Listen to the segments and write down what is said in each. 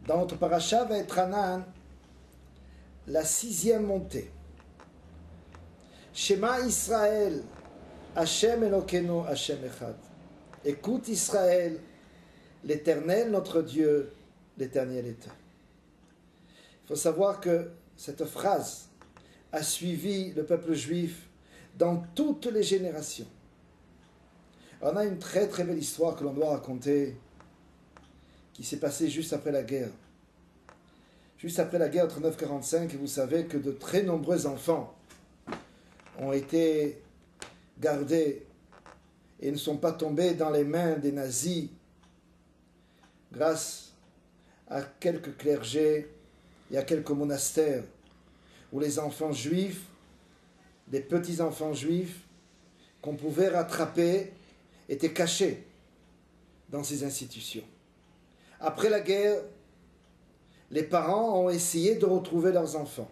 Dans notre paracha Vaetranan, la 6e montée. Shema Israël, Hashem Elokeinu, Hashem Echad. Écoute Israël, l'Éternel notre Dieu, l'Éternel est un. Il faut savoir que cette phrase a suivi le peuple juif dans toutes les générations. On a une très très belle histoire que l'on doit raconter qui s'est passée juste après la guerre. Juste après la guerre 39-45, vous savez que de très nombreux enfants ont été gardés et ne sont pas tombés dans les mains des nazis grâce à quelques clergés et à quelques monastères où les enfants juifs, des petits-enfants juifs qu'on pouvait rattraper, étaient cachés dans ces institutions. Après la guerre, les parents ont essayé de retrouver leurs enfants.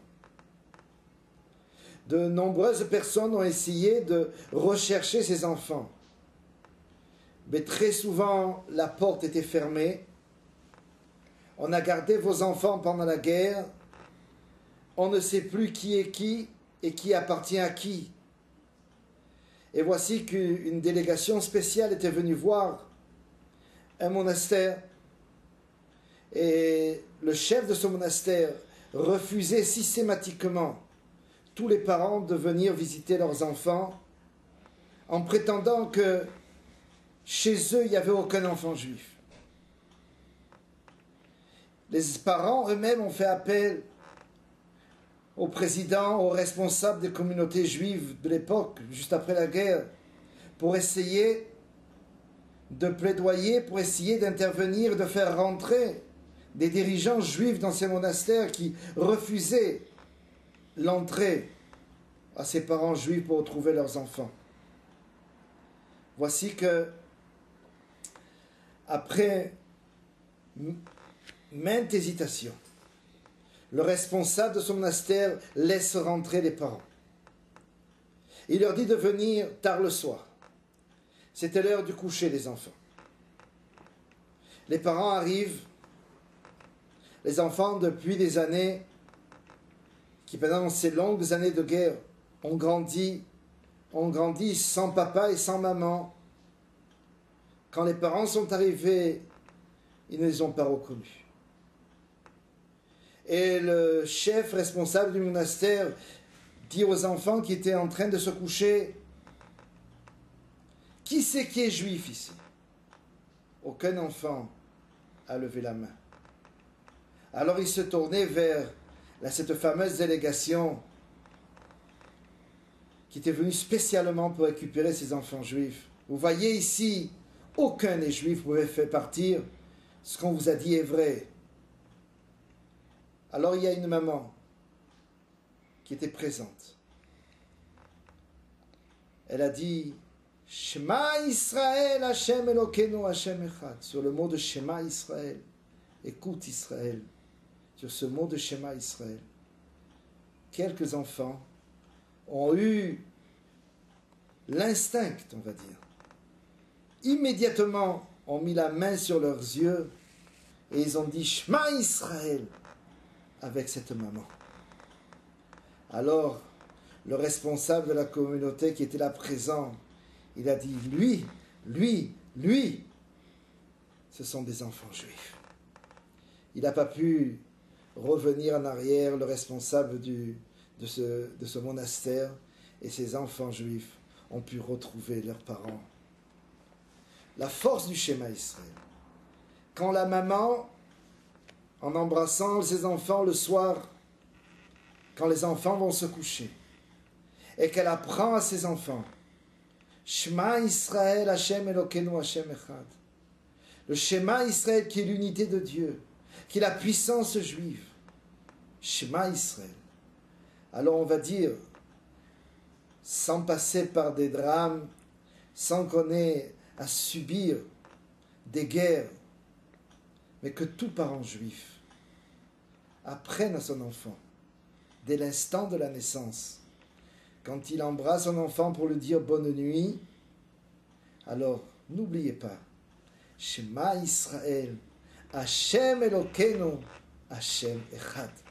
De nombreuses personnes ont essayé de rechercher ces enfants. Mais très souvent, la porte était fermée. On a gardé vos enfants pendant la guerre. On ne sait plus qui est qui et qui appartient à qui. Et voici qu'une délégation spéciale était venue voir un monastère. Et le chef de ce monastère refusait systématiquement tous les parents de venir visiter leurs enfants en prétendant que chez eux, il n'y avait aucun enfant juif. Les parents eux-mêmes ont fait appel au président, aux responsables des communautés juives de l'époque, juste après la guerre, pour essayer de plaidoyer, pour essayer d'intervenir, de faire rentrer des dirigeants juifs dans ces monastères qui refusaient l'entrée à ces parents juifs pour retrouver leurs enfants. Voici que, après maintes hésitations, le responsable de son monastère laisse rentrer les parents. Il leur dit de venir tard le soir. C'était l'heure du coucher des enfants. Les parents arrivent. Les enfants, depuis des années, qui pendant ces longues années de guerre, ont grandi sans papa et sans maman. Quand les parents sont arrivés, ils ne les ont pas reconnus. Et le chef responsable du monastère dit aux enfants qui étaient en train de se coucher: « Qui c'est qui est juif ici ?» Aucun enfant a levé la main. Alors il se tournait vers cette fameuse délégation qui était venue spécialement pour récupérer ces enfants juifs. Vous voyez ici, aucun des juifs ne pouvait faire partir. Ce qu'on vous a dit est vrai. Alors il y a une maman qui était présente. Elle a dit: Shema Israël, Hashem Elokeinu, Hashem Echad. Sur le mot de Shema Israël, écoute Israël. Sur ce mot de Shema Israël, quelques enfants ont eu l'instinct, on va dire. Immédiatement, ont mis la main sur leurs yeux et ils ont dit Shema Israël avec cette maman. Alors, le responsable de la communauté qui était là présent, il a dit lui, ce sont des enfants juifs. Il n'a pas pu revenir en arrière, le responsable de ce monastère, et ses enfants juifs ont pu retrouver leurs parents. La force du Shema Israël. Quand la maman, en embrassant ses enfants le soir, quand les enfants vont se coucher, et qu'elle apprend à ses enfants Shema Israël, Hashem Elokeinu, Hashem Echad. Le Shema Israël qui est l'unité de Dieu, qui est la puissance juive. Shema Israël. Alors on va dire, sans passer par des drames, sans qu'on ait à subir des guerres, mais que tout parent juif apprenne à son enfant, dès l'instant de la naissance, quand il embrasse son enfant pour lui dire bonne nuit, alors n'oubliez pas, Shema Israël, Hashem Elokeinu, Hashem Echad.